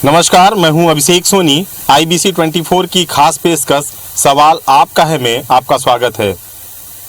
नमस्कार, मैं हूं अभिषेक सोनी। IBC 24 की खास पेशकश सवाल आपका है में आपका स्वागत है।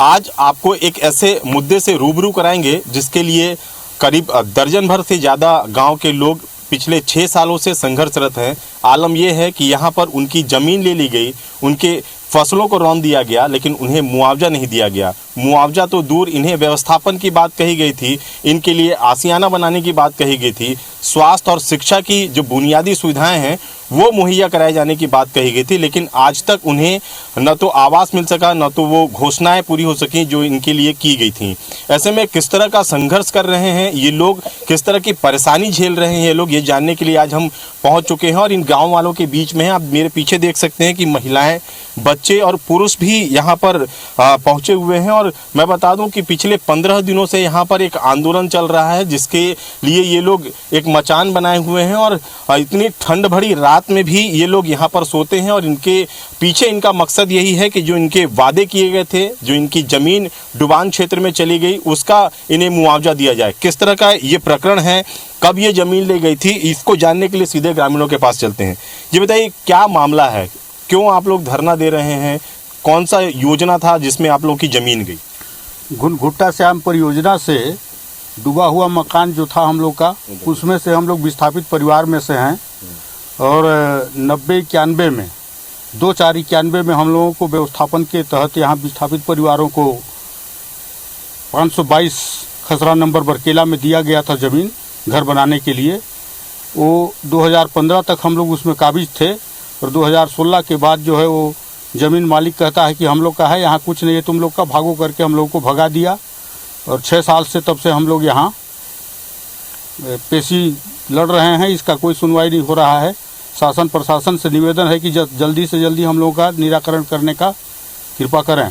आज आपको एक ऐसे मुद्दे से रूबरू कराएंगे जिसके लिए करीब दर्जन भर से ज़्यादा गांव के लोग पिछले 6 सालों से संघर्षरत हैं। आलम यह है कि यहां पर उनकी ज़मीन ले ली गई, उनके फसलों को रौंद दिया गया, लेकिन उन्हें मुआवजा नहीं दिया गया। मुआवजा तो दूर, इन्हें व्यवस्थापन की बात कही गई थी, इनके लिए आशियाना बनाने की बात कही गई थी, स्वास्थ्य और शिक्षा की जो बुनियादी सुविधाएं हैं वो मुहैया कराए जाने की बात कही गई थी, लेकिन आज तक उन्हें न तो आवास मिल सका, न तो वो घोषणाएं पूरी हो सकी जो इनके लिए की गई थी। ऐसे में किस तरह का संघर्ष कर रहे हैं ये लोग, किस तरह की परेशानी झेल रहे हैं ये लोग, ये जानने के लिए आज हम पहुंच चुके हैं और इन गाँव वालों के बीच में हैं। आप मेरे पीछे देख सकते हैं कि महिलाएं, बच्चे और पुरुष भी यहाँ पर पहुँचे हुए हैं। और मैं बता दूं कि पिछले 15 दिनों से यहाँ पर एक आंदोलन चल रहा है जिसके लिए ये लोग एक मचान बनाए हुए हैं और इतनी ठंड भरी रात में भी ये लोग यहाँ पर सोते हैं। और इनके पीछे इनका मकसद यही है कि जो इनके वादे किए गए थे, जो इनकी ज़मीन डुबान क्षेत्र में चली गई, उसका इन्हें मुआवजा दिया जाए। किस तरह का ये प्रकरण है, कब ये ज़मीन ले गई थी, इसको जानने के लिए सीधे ग्रामीणों के पास चलते हैं। ये बताइए क्या मामला है, क्यों आप लोग धरना दे रहे हैं, कौन सा योजना था जिसमें आप लोगों की ज़मीन गई? घुनघुट्टा श्याम परियोजना से डूबा हुआ मकान जो था हम लोग का, उसमें से हम लोग विस्थापित परिवार में से हैं। और 90-91 में 2091 में हम लोगों को व्यवस्थापन के तहत यहाँ विस्थापित परिवारों को 522 खसरा नंबर बरकेला में दिया गया था ज़मीन घर बनाने के लिए। वो 2015 तक हम लोग उसमें काबिज थे और 2016 के बाद जो है वो ज़मीन मालिक कहता है कि हम लोग का है, यहाँ कुछ नहीं है तुम लोग का, भागो करके हम लोग को भगा दिया। और 6 साल से तब से हम लोग यहाँ पेशी लड़ रहे हैं, इसका कोई सुनवाई नहीं हो रहा है। शासन प्रशासन से निवेदन है कि जल्दी से जल्दी हम लोगों का निराकरण करने का कृपा करें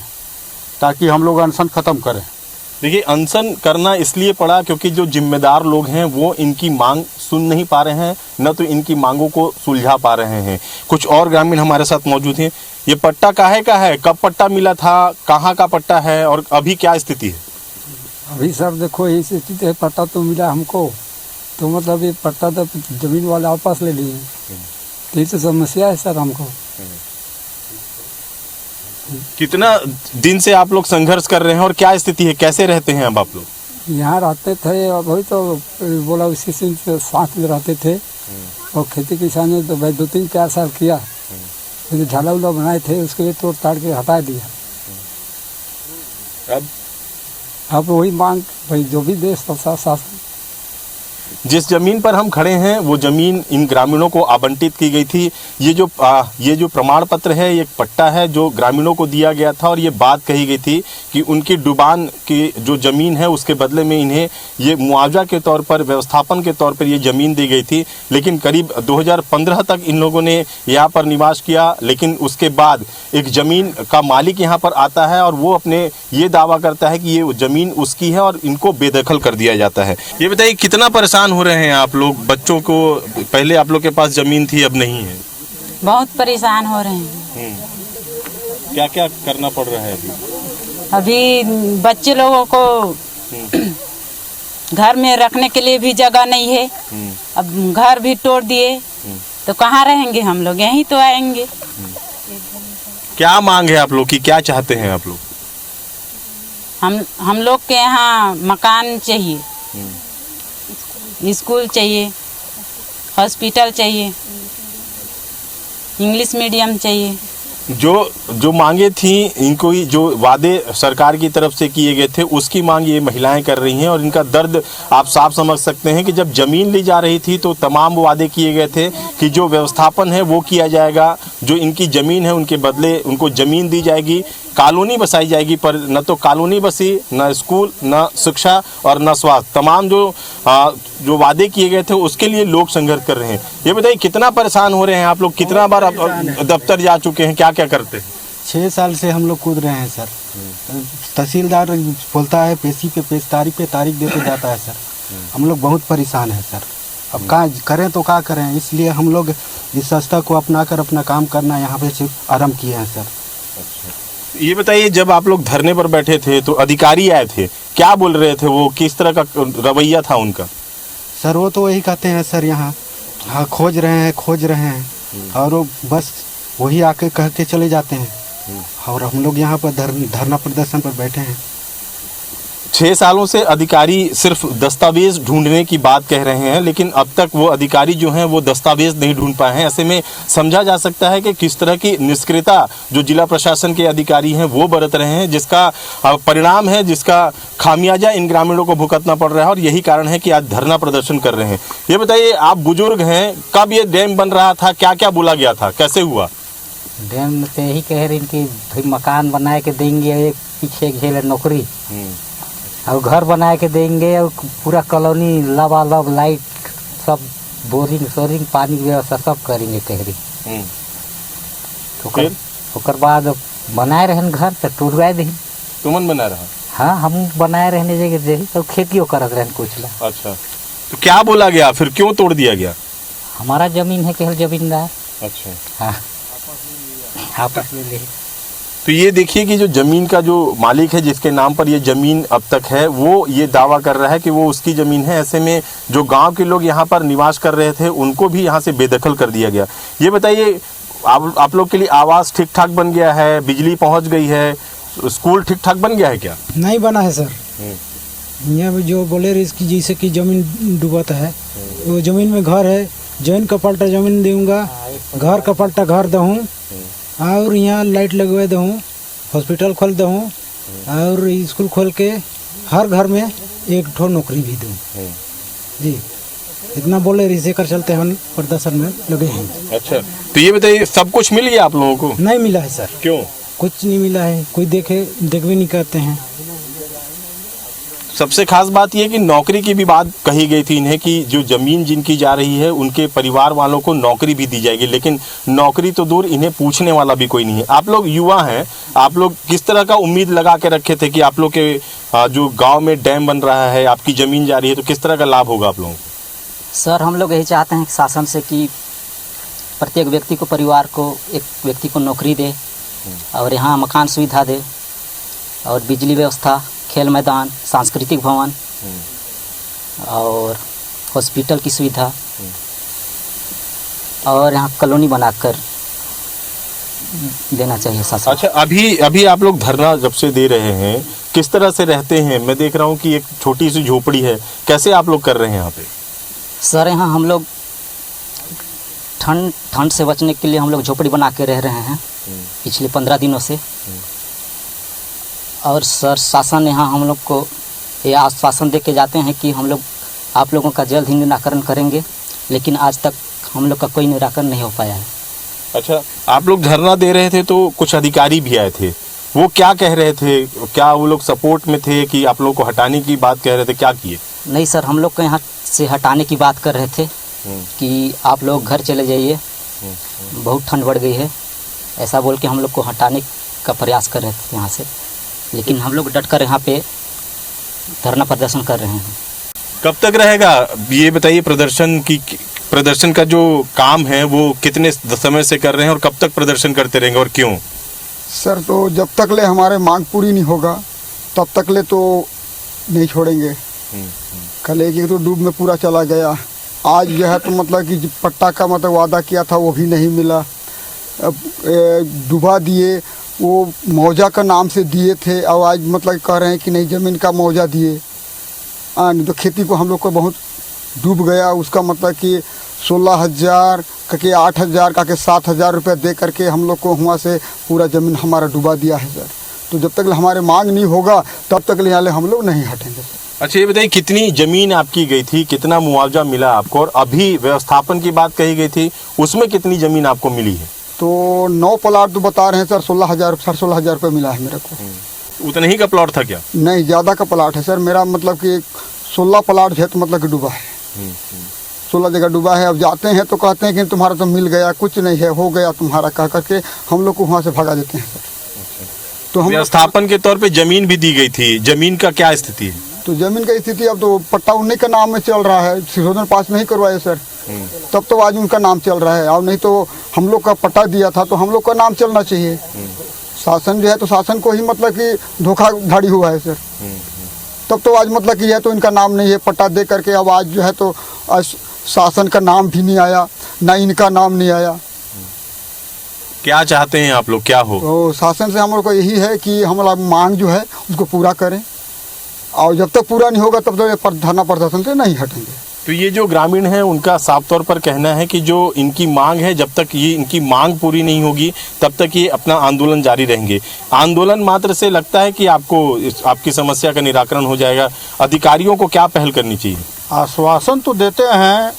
ताकि हम लोग अनशन ख़त्म करें। देखिए, अनशन करना इसलिए पड़ा क्योंकि जो जिम्मेदार लोग हैं वो इनकी मांग सुन नहीं पा रहे हैं, न तो इनकी मांगों को सुलझा पा रहे हैं। कुछ और ग्रामीण हमारे साथ मौजूद हैं। ये पट्टा काहे का है, कब पट्टा मिला था, कहाँ का पट्टा है और अभी क्या स्थिति है? अभी सर देखो यही स्थिति है, पट्टा तो मिला हमको, तो मतलब ये पट्टा तो ज़मीन वाले वापस ले लिए, तो ये तो समस्या है सर हमको। कितना दिन से आप लोग संघर्ष कर रहे हैं और क्या स्थिति है, कैसे रहते हैं अब आप लोग? यहाँ रहते थे, अब वही तो बोला उसी से साथ में रहते थे और खेती किसानी तो भाई 2-3-4 साल किया, फिर झाला उला बनाए थे उसके लिए तोड़ ताड़ के हटा दिया। अब वही मांग भाई जो भी देश शासन। जिस जमीन पर हम खड़े हैं वो जमीन इन ग्रामीणों को आवंटित की गई थी। ये जो प्रमाण पत्र है, ये एक पट्टा है जो ग्रामीणों को दिया गया था और ये बात कही गई थी कि उनकी डुबान की जो ज़मीन है उसके बदले में इन्हें ये मुआवजा के तौर पर, व्यवस्थापन के तौर पर ये ज़मीन दी गई थी। लेकिन करीब 2015 तक इन लोगों ने यहाँ पर निवास किया, लेकिन उसके बाद एक ज़मीन का मालिक यहाँ पर आता है और वो अपने ये दावा करता है कि ये ज़मीन उसकी है और इनको बेदखल कर दिया जाता है। ये बताइए कितना परेशान हो रहे हैं आप लोग? बच्चों को पहले आप लोग के पास जमीन थी, अब नहीं है। बहुत परेशान हो रहे हैं। क्या क्या करना पड़ रहा है अभी बच्चे लोगों को घर में रखने के लिए भी जगह नहीं है। अब घर भी तोड़ दिए तो कहाँ रहेंगे हम लोग, यहीं तो आएंगे। क्या मांग है आप लोग की, क्या चाहते हैं आप लोग? हम लोग के यहाँ मकान चाहिए, स्कूल चाहिए, हॉस्पिटल चाहिए, इंग्लिश मीडियम चाहिए। जो मांगे थी, इनको जो वादे सरकार की तरफ से किए गए थे उसकी मांग ये महिलाएं कर रही हैं और इनका दर्द आप साफ समझ सकते हैं कि जब जमीन ली जा रही थी तो तमाम वादे किए गए थे कि जो व्यवस्थापन है वो किया जाएगा, जो इनकी ज़मीन है उनके बदले उनको ज़मीन दी जाएगी, कॉलोनी बसाई जाएगी, पर न तो कॉलोनी बसी, न स्कूल, न शिक्षा और न स्वास्थ्य। तमाम जो वादे किए गए थे उसके लिए लोग संघर्ष कर रहे हैं। ये बताइए कितना परेशान हो रहे हैं आप लोग, कितना बार दफ्तर जा चुके हैं, क्या क्या करते हैं? 6 साल से हम लोग कूद रहे हैं सर। तहसीलदार बोलता है पेशी पे तारीख देते जाता है सर। हम लोग बहुत परेशान हैं सर। अब कहाँ करें तो क्या करें, इसलिए हम लोग इस संस्था को अपनाकर अपना काम करना यहाँ पे आरम्भ किए हैं सर। ये बताइए, जब आप लोग धरने पर बैठे थे तो अधिकारी आए थे, क्या बोल रहे थे वो, किस तरह का रवैया था उनका? सर वो तो वही कहते हैं सर, यहाँ हाँ खोज रहे हैं और वो बस वही आके कह के चले जाते हैं और हम लोग यहाँ पर धरना प्रदर्शन पर बैठे हैं। 6 सालों से अधिकारी सिर्फ दस्तावेज ढूंढने की बात कह रहे हैं, लेकिन अब तक वो अधिकारी जो हैं वो दस्तावेज नहीं ढूंढ पाए हैं। ऐसे में समझा जा सकता है कि किस तरह की निष्क्रियता जो जिला प्रशासन के अधिकारी हैं वो बरत रहे हैं, जिसका परिणाम है, जिसका खामियाजा इन ग्रामीणों को भुगतना पड़ रहा है और यही कारण है कि आज धरना प्रदर्शन कर रहे हैं। ये बताइए, आप बुजुर्ग हैं, कब ये डैम बन रहा था, क्या क्या बोला गया था, कैसे हुआ? डैम पे यही कह रही कि भाई मकान बना के देंगे, एक पीछे घेर नौकरी और घर बना के देंगे और पूरा कॉलोनी लबालब लाइट सब बोरिंग पानी की व्यवस्था सब करेंगे कह रही। तो ओकर बाद बनाए रहन घर तो टूटवाए दी। तुमन बना रहा? हाँ हम बनाए रहने जगह तो खेती करत रहन कुछ ला। अच्छा, तो क्या बोला गया फिर, क्यों तोड़ दिया गया? हमारा जमीन है केवल जमींदार। अच्छा, हाँ आपस में ले। तो ये देखिए कि जो जमीन का जो मालिक है, जिसके नाम पर ये जमीन अब तक है, वो ये दावा कर रहा है कि वो उसकी जमीन है। ऐसे में जो गांव के लोग यहाँ पर निवास कर रहे थे उनको भी यहाँ से बेदखल कर दिया गया। ये बताइए, आप लोग के लिए आवास ठीक ठाक बन गया है, बिजली पहुँच गई है, स्कूल ठीक ठाक बन गया है क्या? नहीं बना है सर। यहाँ जो बोले रहे इसकी जैसे कि जमीन डूबता है, वो जमीन में घर है, जमीन का पलटा जमीन दूंगा, घर का पलटा घर दूँ और यहाँ लाइट लगवा दूँ, हॉस्पिटल खोल दूँ और स्कूल खोल के हर घर में एक ठो नौकरी भी दूँ जी। इतना बोले रही से कर चलते हम प्रदर्शन में लगे हैं। अच्छा, तो ये बताइए, सब कुछ मिल गया आप लोगों को? नहीं मिला है सर। क्यों? कुछ नहीं मिला है, कोई देख भी नहीं करते हैं। सबसे खास बात यह कि नौकरी की भी बात कही गई थी इन्हें कि जो जमीन जिनकी जा रही है उनके परिवार वालों को नौकरी भी दी जाएगी, लेकिन नौकरी तो दूर, इन्हें पूछने वाला भी कोई नहीं है। आप लोग युवा हैं, आप लोग किस तरह का उम्मीद लगा के रखे थे कि आप लोग के जो गांव में डैम बन रहा है, आपकी जमीन जा रही है, तो किस तरह का लाभ होगा आप लोगों को? सर हम लोग यही चाहते हैं कि शासन से कि प्रत्येक व्यक्ति को, परिवार को, एक व्यक्ति को नौकरी दे और यहाँ मकान सुविधा दे और बिजली व्यवस्था, खेल मैदान, सांस्कृतिक भवन और हॉस्पिटल की सुविधा और यहाँ कॉलोनी बनाकर देना चाहिए शासन। अच्छा, अभी आप लोग धरना जब से दे रहे हैं, किस तरह से रहते हैं? मैं देख रहा हूँ कि एक छोटी सी झोपड़ी है, कैसे आप लोग कर रहे हैं यहाँ पे? सर यहाँ हम लोग ठंड से बचने के लिए हम लोग झोपड़ी बना के रह रहे हैं पिछले 15 दिनों से। और सर शासन यहाँ हम लोग को ये आश्वासन दे के जाते हैं कि हम लोग आप लोगों का जल्द ही निराकरण करेंगे, लेकिन आज तक हम लोग का कोई निराकरण नहीं हो पाया है। अच्छा, आप लोग धरना दे रहे थे तो कुछ अधिकारी भी आए थे, वो क्या कह रहे थे? क्या वो लोग सपोर्ट में थे कि आप लोग को हटाने की बात कह रहे थे? क्या किए? नहीं सर, हम लोग को यहाँ से हटाने की बात कर रहे थे कि आप लोग घर चले जाइए, बहुत ठंड बढ़ गई है, ऐसा बोल के हम लोग को हटाने का प्रयास कर रहे थे यहाँ से। लेकिन हम लोग डटकर यहाँ पे धरना प्रदर्शन कर रहे हैं। कब तक रहेगा ये बताइए? प्रदर्शन का जो काम है वो कितने समय से कर रहे हैं और कब तक प्रदर्शन करते रहेंगे और क्यों? सर तो जब तक ले हमारे मांग पूरी नहीं होगा तब तक ले तो नहीं छोड़ेंगे। कल एक तो डूब में पूरा चला गया, आज जो है तो मतलब कि पट्टा का मतलब वादा किया था वो भी नहीं मिला। डुबा दिए, वो मौजा का नाम से दिए थे और आज मतलब कह रहे हैं कि नहीं ज़मीन का मौजा दिए। नहीं तो खेती को हम लोग को बहुत डूब गया, उसका मतलब कि 16,000 का 8,000 का 7,000 रुपये दे करके हम लोग को वहाँ से पूरा ज़मीन हमारा डुबा दिया है सर। तो जब तक हमारे मांग नहीं होगा तब तक यहाँ हम लोग नहीं हटेंगे सर। अच्छा, ये बताइए, कितनी ज़मीन आपकी गई थी, कितना मुआवजा मिला आपको, और अभी व्यवस्थापन की बात कही गई थी उसमें कितनी ज़मीन आपको मिली है? तो 9 प्लाट तो बता रहे हैं सर, 16,000 रुपये मिला है मेरे को। उतना ही का प्लॉट था क्या? नहीं, ज़्यादा का प्लाट है सर मेरा, मतलब कि 16 प्लाट जो है तो मतलब कि डूबा है, 16 जगह डूबा है। अब जाते हैं तो कहते हैं कि तुम्हारा तो मिल गया, कुछ नहीं है, हो गया तुम्हारा, कह करके हम लोग को वहाँ से भगा देते हैं सर। तो हम व्यवस्थापन के तौर पे जमीन भी दी गई थी, जमीन का क्या स्थिति है? तो जमीन का स्थिति अब तो पट्टा उन्हीं का नाम में चल रहा है, सिसोदन पास नहीं करवाए सर, तब तो आज उनका नाम चल रहा है। और नहीं तो हम लोग का पट्टा दिया था तो हम लोग का नाम चलना चाहिए। शासन जो है तो शासन को ही मतलब कि धोखाधड़ी हुआ है सर, तब तो आज मतलब कि यह तो इनका नाम नहीं है, पट्टा दे करके अब आज जो है तो शासन का नाम भी नहीं आया, ना इनका नाम नहीं आया। क्या चाहते हैं आप लोग, क्या हो? तो शासन से हम लोग को यही है कि हमारा मांग जो है उसको पूरा करें, और जब तक पूरा नहीं होगा तब तक धरना प्रदर्शन से नहीं हटेंगे। तो ये जो ग्रामीण है उनका साफ तौर पर कहना है कि जो इनकी मांग है, जब तक ये इनकी मांग पूरी नहीं होगी तब तक ये अपना आंदोलन जारी रहेंगे। आंदोलन मात्र से लगता है कि आपकी समस्या का निराकरण हो जाएगा। अधिकारियों को क्या पहल करनी चाहिए? आश्वासन तो देते हैं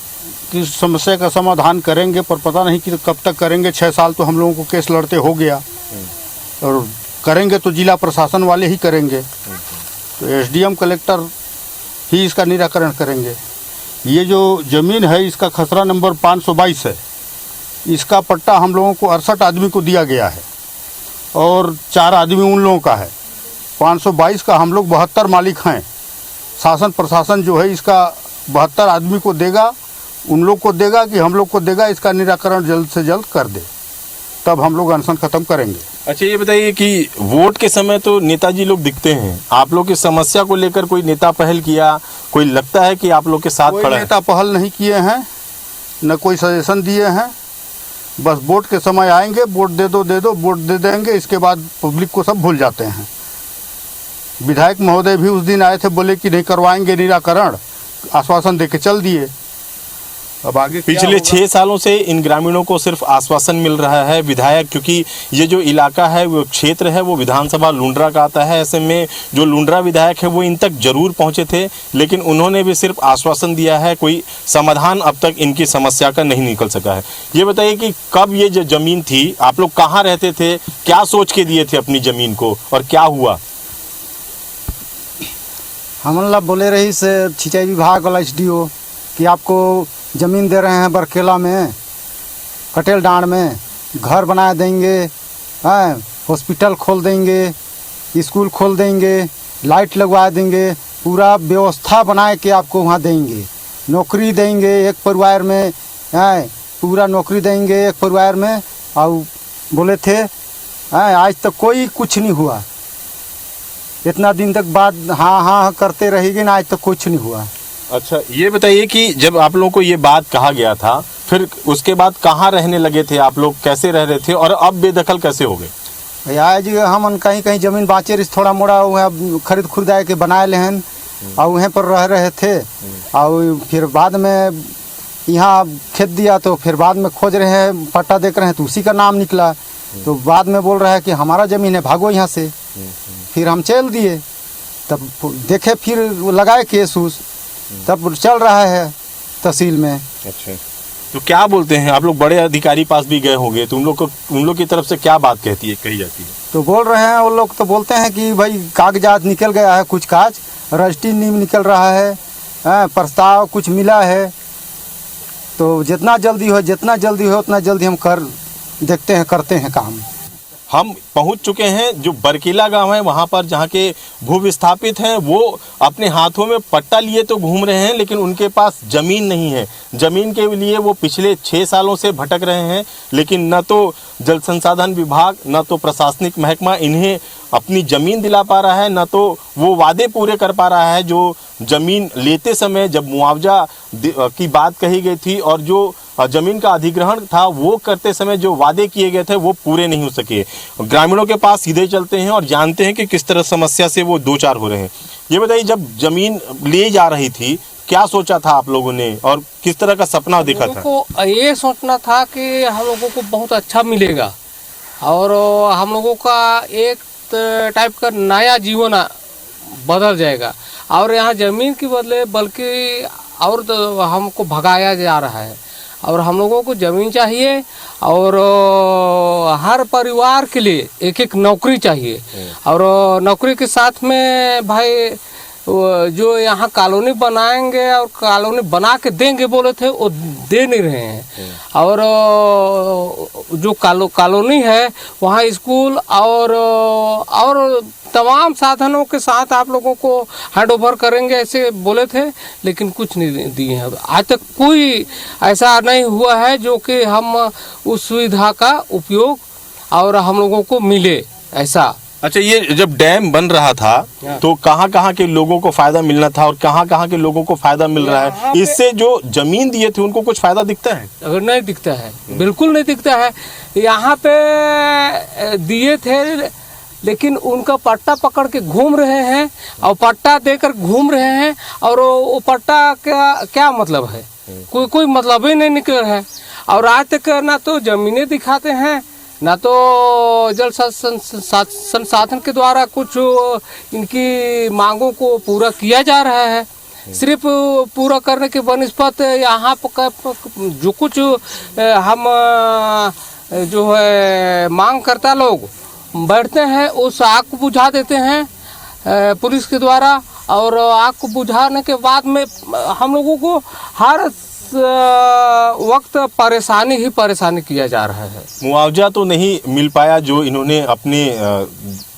कि समस्या का समाधान करेंगे, पर पता नहीं कि कब तक करेंगे। 6 साल तो हम लोगों को केस लड़ते हो गया, और करेंगे तो जिला प्रशासन वाले ही करेंगे, तो एसडीएम कलेक्टर ही इसका निराकरण करेंगे। ये जो ज़मीन है इसका खसरा नंबर 522 है। इसका पट्टा हम लोगों को 68 आदमी को दिया गया है, और 4 आदमी उन लोगों का है। 522 का हम लोग 72 मालिक हैं। शासन प्रशासन जो है इसका 72 आदमी को देगा, उन लोग को देगा कि हम लोग को देगा, इसका निराकरण जल्द से जल्द कर दे, तब हम लोग अनशन खत्म करेंगे। अच्छा, ये बताइए कि वोट के समय तो नेताजी लोग दिखते हैं, आप लोग की समस्या को लेकर कोई नेता पहल किया? कोई लगता है कि आप लोग के साथ खड़ा है? नेता पहल नहीं किए हैं, न कोई सजेशन दिए हैं। बस वोट के समय आएंगे, वोट दे दो, वोट दे देंगे, इसके बाद पब्लिक को सब भूल जाते हैं। विधायक महोदय भी उस दिन आए थे, बोले कि नहीं करवाएंगे निराकरण, आश्वासन दे के चल दिए। अब आगे पिछले 6 सालों से इन ग्रामीणों को सिर्फ आश्वासन मिल रहा है। विधायक, क्योंकि ये जो इलाका है, वो क्षेत्र है, वो विधानसभा लुंड्रा का आता है, ऐसे में जो लुंड्रा विधायक है वो इन तक जरूर पहुंचे थे, लेकिन उन्होंने भी सिर्फ आश्वासन दिया है, कोई समाधान अब तक इनकी समस्या का नहीं निकल सका है। ये बताइए कि कब ये जो जमीन थी, आप लोग कहाँ रहते थे, क्या सोच के दिए थे अपनी जमीन को, और क्या हुआ? हम लोग बोले रही से सिंचाई विभाग वाला एसडीओ कि आपको ज़मीन दे रहे हैं बरकेला में, कटेल डांड में, घर बना देंगे, हॉस्पिटल खोल देंगे, स्कूल खोल देंगे, लाइट लगवा देंगे, पूरा व्यवस्था बना के आपको वहाँ देंगे, नौकरी देंगे एक परिवार में, पूरा नौकरी देंगे एक परिवार में। और बोले थे आज तक कोई कुछ नहीं हुआ। इतना दिन तक बाद हाँ करते रहेंगे ना, आज तक कुछ नहीं हुआ। अच्छा, ये बताइए कि जब आप लोगों को ये बात कहा गया था, फिर उसके बाद कहाँ रहने लगे थे आप लोग, कैसे रह रहे थे, और अब बेदखल कैसे हो गए? भैया जी हम कहीं ज़मीन बाँचे रही, थोड़ा मोड़ा वहाँ खरीद खुरदाए के बनाए लेहन, और वहीं पर रह रहे थे। और फिर बाद में यहाँ खेत दिया, तो फिर बाद में खोज रहे हैं, पट्टा देख रहे हैं, तो उसी का नाम निकला। तो बाद में बोल रहा है कि हमारा ज़मीन है, भागो यहाँ से। फिर हम चल दिए, तब देखे, फिर लगाए केस उस, तब चल रहा है तहसील में। अच्छा, तो क्या बोलते हैं आप लोग? बड़े अधिकारी पास भी गए होंगे, तो उन लोग की तरफ से क्या बात कही जाती है? तो बोल रहे हैं वो लोग, तो बोलते हैं कि भाई कागजात निकल गया है, कुछ काज रजिस्ट्री नीम निकल रहा है, प्रस्ताव कुछ मिला है, तो जितना जल्दी हो उतना जल्दी हम देखते हैं, करते हैं काम। हम पहुंच चुके हैं जो बरकीला गांव है, वहां पर जहां के भू विस्थापित हैं, वो अपने हाथों में पट्टा लिए तो घूम रहे हैं, लेकिन उनके पास जमीन नहीं है। जमीन के लिए वो पिछले 6 सालों से भटक रहे हैं, लेकिन न तो जल संसाधन विभाग, न तो प्रशासनिक महकमा इन्हें अपनी ज़मीन दिला पा रहा है, न तो वो वादे पूरे कर पा रहा है जो ज़मीन लेते समय जब मुआवजा की बात कही गई थी, और जो ज़मीन का अधिग्रहण था वो करते समय जो वादे किए गए थे वो पूरे नहीं हो सके। ग्रामीणों के पास सीधे चलते हैं और जानते हैं कि किस तरह समस्या से वो 2-4 हो रहे हैं। ये बताइए, जब ज़मीन ले जा रही थी, क्या सोचा था आप लोगों ने, और किस तरह का सपना देखा था? को ये सोचना था कि हम लोगों को बहुत अच्छा मिलेगा, और हम लोगों का एक टाइप का नया जीवन बदल जाएगा, और यहाँ ज़मीन के बदले बल्कि और तो हमको भगाया जा रहा है। और हम लोगों को ज़मीन चाहिए, और हर परिवार के लिए एक नौकरी चाहिए, और नौकरी के साथ में भाई जो यहाँ कॉलोनी बनाएंगे और कॉलोनी बना के देंगे बोले थे, वो दे नहीं रहे हैं। और जो कॉलोनी है वहाँ स्कूल और तमाम साधनों के साथ आप लोगों को हैंड ओवर करेंगे ऐसे बोले थे, लेकिन कुछ नहीं दिए हैं। आज तक कोई ऐसा नहीं हुआ है जो कि हम उस सुविधा का उपयोग और हम लोगों को मिले, ऐसा अच्छा, ये जब डैम बन रहा था तो कहाँ कहाँ के लोगों को फायदा मिलना था और कहाँ कहाँ के लोगों को फायदा मिल रहा है? इससे जो जमीन दिए थे उनको कुछ फायदा दिखता है? अगर नहीं दिखता है, बिल्कुल नहीं दिखता है। यहाँ पे दिए थे लेकिन उनका पट्टा पकड़ के घूम रहे हैं और पट्टा देकर घूम रहे हैं और वो पट्टा क्या मतलब है? कोई मतलब ही नहीं निकल रहा है। और आज तक ना तो जमीनें दिखाते हैं ना तो जल संसाधन के द्वारा कुछ इनकी मांगों को पूरा किया जा रहा है। सिर्फ पूरा करने के बनिस्पत यहाँ पर जो कुछ हम जो है मांग करता लोग बैठते हैं उस आग को बुझा देते हैं पुलिस के द्वारा। और आग को बुझाने के बाद में हम लोगों को हर वक्त परेशानी ही परेशानी किया जा रहा है। मुआवजा तो नहीं मिल पाया जो इन्होंने अपने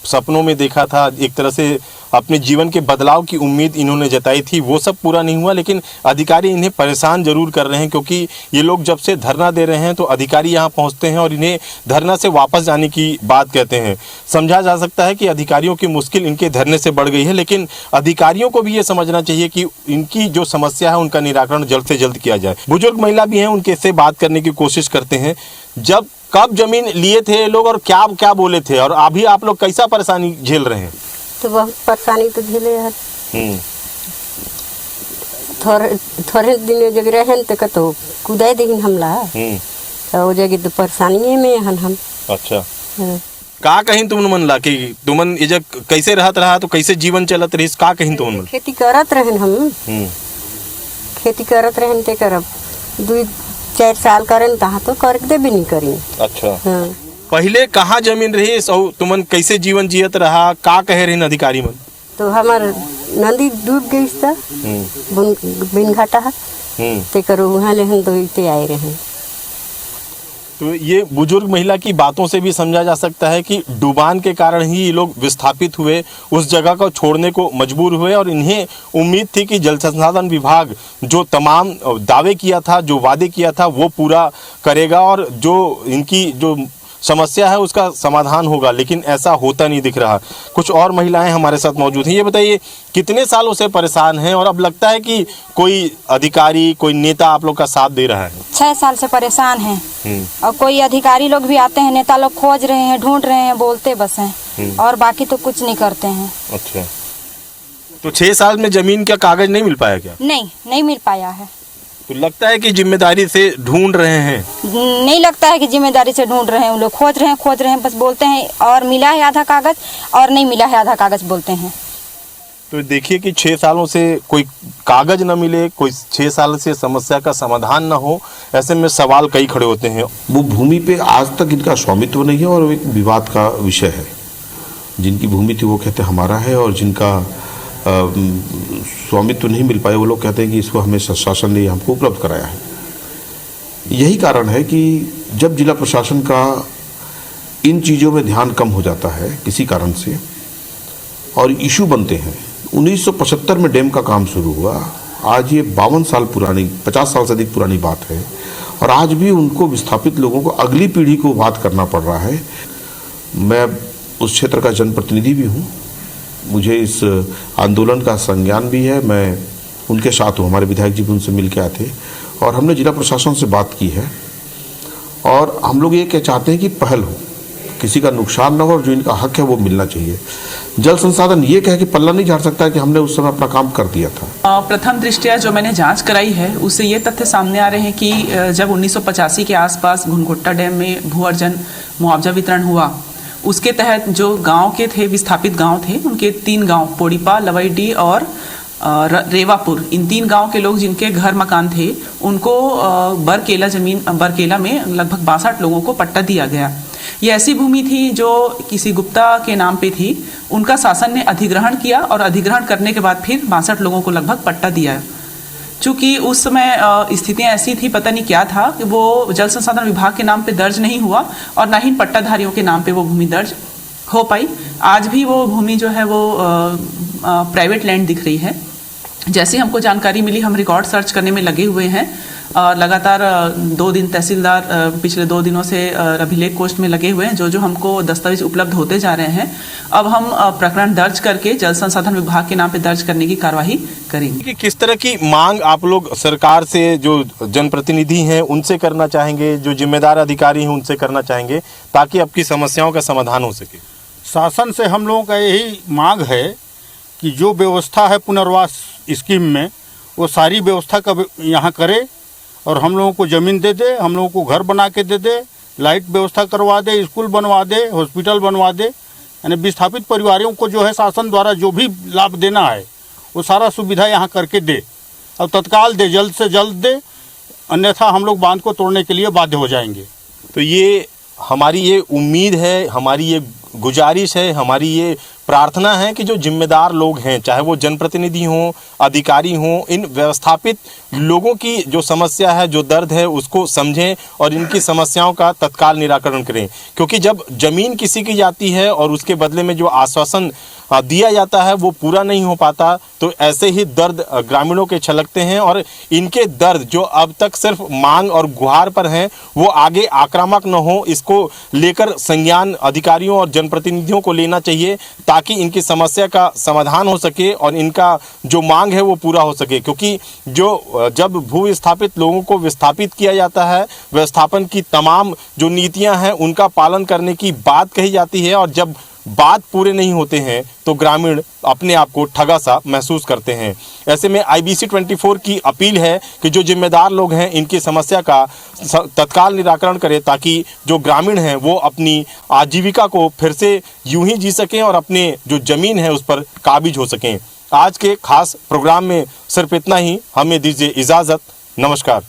सपनों में देखा था, एक तरह से अपने जीवन के बदलाव की उम्मीद इन्होंने जताई थी, वो सब पूरा नहीं हुआ। लेकिन अधिकारी इन्हें परेशान जरूर कर रहे हैं क्योंकि ये लोग जब से धरना दे रहे हैं तो अधिकारी यहाँ पहुँचते हैं और इन्हें धरना से वापस जाने की बात कहते हैं। समझा जा सकता है कि अधिकारियों की मुश्किल इनके धरने से बढ़ गई है, लेकिन अधिकारियों को भी ये समझना चाहिए कि इनकी जो समस्या है उनका निराकरण जल्द से जल्द किया जाए। बुजुर्ग महिला भी हैं, उनके से बात करने की कोशिश करते हैं। कब जमीन लिए थे लोग और क्या क्या बोले थे और अभी आप लोग कैसा परेशानी झेल रहे हैं? तो बहुत परेशानी तो झेले है। थोड़े दिन जग रहे हैं तो कुदाई देगिन हमला तो वो जगह तो परेशानी में हम। अच्छा, का कहीं तुम मन ला कि तुमन ये जग कैसे रहत रहा तो कैसे जीवन चलत रही का कहीं तुम मन? खेती करत रहन हम। खेती करत रहन ते करब 2-4 साल करें तहाँ तो कर दे भी नहीं करी। अच्छा, पहले कहाँ जमीन रही और तुमन कैसे जीवन जियत रहा का कहे रहे अधिकारी मन? तो हमार नदी डूब गई था बिन घाटा ते करो वहाँ ले हम तो इतने आए रहे। तो ये बुजुर्ग महिला की बातों से भी समझा जा सकता है कि डुबान के कारण ही ये लोग विस्थापित हुए, उस जगह को छोड़ने को मजबूर हुए और इन्हें उम्मीद थी कि जल संसाधन विभाग जो तमाम दावे किया था, जो वादे किया था वो पूरा करेगा और जो इनकी जो समस्या है उसका समाधान होगा, लेकिन ऐसा होता नहीं दिख रहा। कुछ और महिलाएं हमारे साथ मौजूद हैं। ये बताइए कितने सालों से परेशान हैं और अब लगता है कि कोई अधिकारी कोई नेता आप लोग का साथ दे रहा है? 6 साल से परेशान हैं और कोई अधिकारी लोग भी आते हैं, नेता लोग खोज रहे हैं, ढूंढ रहे हैं, बोलते बस हैं और बाकी तो कुछ नहीं करते हैं। अच्छा, तो 6 साल में जमीन का कागज नहीं मिल पाया क्या? नहीं मिल पाया है। तो लगता है कि जिम्मेदारी से ढूंढ रहे हैं? नहीं लगता है कि जिम्मेदारी से ढूंढ रहे हैं, उन लोग खोज रहे हैं बस बोलते हैं और मिला है आधा कागज और नहीं मिला है आधा कागज बोलते हैं। तो देखिए कि 6 सालों से कोई कागज न मिले, कोई 6 साल से समस्या का समाधान न हो, ऐसे में सवाल कई खड़े होते हैं। वो भूमि पे आज तक इनका स्वामित्व नहीं है और एक विवाद का विषय है। जिनकी भूमि थी वो कहते हमारा है और जिनका स्वामित्व नहीं मिल पाए वो लोग कहते हैं कि इसको हमें शासन ने हमको उपलब्ध कराया है। यही कारण है कि जब जिला प्रशासन का इन चीज़ों में ध्यान कम हो जाता है किसी कारण से और इशू बनते हैं। 1975 में डैम का काम शुरू हुआ, आज ये 52 साल पुरानी 50 साल से अधिक पुरानी बात है और आज भी उनको विस्थापित लोगों को अगली पीढ़ी को बात करना पड़ रहा है। मैं उस क्षेत्र का जनप्रतिनिधि भी हूँ, मुझे इस आंदोलन का संज्ञान भी है। मैं उनके साथ हूँ, हमारे विधायक जी भी उनसे मिल के आए थे और हमने जिला प्रशासन से बात की है और हम लोग ये क्या चाहते हैं कि पहल हो, किसी का नुकसान न हो और जो इनका हक है वो मिलना चाहिए। जल संसाधन ये कहे कि पल्ला नहीं झाड़ सकता है कि हमने उस समय अपना काम कर दिया था। प्रथम दृष्टया जो मैंने जांच कराई है उससे ये तथ्य सामने आ रहे हैं कि जब 1985 के आसपास घुनघुट्टा डैम में भू अर्जन मुआवजा वितरण हुआ, उसके तहत जो गांव के थे, विस्थापित गांव थे, उनके 3 गांव पोड़ीपा, लवईडी और रेवापुर, इन 3 गांव के लोग जिनके घर मकान थे उनको बरकेला में लगभग 62 लोगों को पट्टा दिया गया। ये ऐसी भूमि थी जो किसी गुप्ता के नाम पे थी, उनका शासन ने अधिग्रहण किया और अधिग्रहण करने के बाद फिर 62 लोगों को लगभग पट्टा दिया। चूँकि उस समय स्थितियाँ ऐसी थी, पता नहीं क्या था कि वो जल संसाधन विभाग के नाम पे दर्ज नहीं हुआ और ना ही पट्टाधारियों के नाम पे वो भूमि दर्ज हो पाई। आज भी वो भूमि जो है वो प्राइवेट लैंड दिख रही है। जैसे हमको जानकारी मिली, हम रिकॉर्ड सर्च करने में लगे हुए हैं और लगातार 2 दिन तहसीलदार पिछले 2 दिनों से अभिलेख कोष्ठ में लगे हुए हैं, जो हमको दस्तावेज उपलब्ध होते जा रहे हैं। अब हम प्रकरण दर्ज करके जल संसाधन विभाग के नाम पे दर्ज करने की कार्यवाही करेंगे। कि किस तरह की मांग आप लोग सरकार से, जो जनप्रतिनिधि हैं उनसे करना चाहेंगे, जो जिम्मेदार अधिकारी हैं उनसे करना चाहेंगे, ताकि आपकी समस्याओं का समाधान हो सके? शासन से हम लोगों का यही मांग है कि जो व्यवस्था है पुनर्वास स्कीम में, वो सारी व्यवस्था का यहाँ करे और हम लोगों को ज़मीन दे दे, हम लोगों को घर बना के दे दे, लाइट व्यवस्था करवा दे, स्कूल बनवा दे, हॉस्पिटल बनवा दे। यानी विस्थापित परिवारों को जो है शासन द्वारा जो भी लाभ देना है वो सारा सुविधा यहाँ करके दे और तत्काल दे, जल्द से जल्द दे, अन्यथा हम लोग बांध को तोड़ने के लिए बाध्य हो जाएंगे। तो ये हमारी ये उम्मीद है, हमारी ये गुजारिश है, हमारी ये प्रार्थना है कि जो जिम्मेदार लोग हैं, चाहे वो जनप्रतिनिधि हों, अधिकारी हों, इन व्यवस्थापित लोगों की जो समस्या है, जो दर्द है, उसको समझें और इनकी समस्याओं का तत्काल निराकरण करें। क्योंकि जब जमीन किसी की जाती है और उसके बदले में जो आश्वासन दिया जाता है वो पूरा नहीं हो पाता, तो ऐसे ही दर्द ग्रामीणों के छलकते हैं और इनके दर्द जो अब तक सिर्फ मांग और गुहार पर हैं, वो आगे आक्रामक न हो, इसको लेकर संज्ञान अधिकारियों और जनप्रतिनिधियों को लेना चाहिए, ताकि इनकी समस्या का समाधान हो सके और इनका जो मांग है वो पूरा हो सके। क्योंकि जब भू विस्थापित लोगों को विस्थापित किया जाता है, विस्थापन की तमाम जो नीतियां हैं उनका पालन करने की बात कही जाती है, और जब बात पूरे नहीं होते हैं तो ग्रामीण अपने आप को ठगा सा महसूस करते हैं। ऐसे में IBC 24 की अपील है कि जो जिम्मेदार लोग हैं इनकी समस्या का तत्काल निराकरण करें, ताकि जो ग्रामीण हैं वो अपनी आजीविका को फिर से यूं ही जी सकें और अपने जो ज़मीन है उस पर काबिज हो सकें। आज के खास प्रोग्राम में सिर्फ इतना ही। हमें दीजिए इजाज़त। नमस्कार।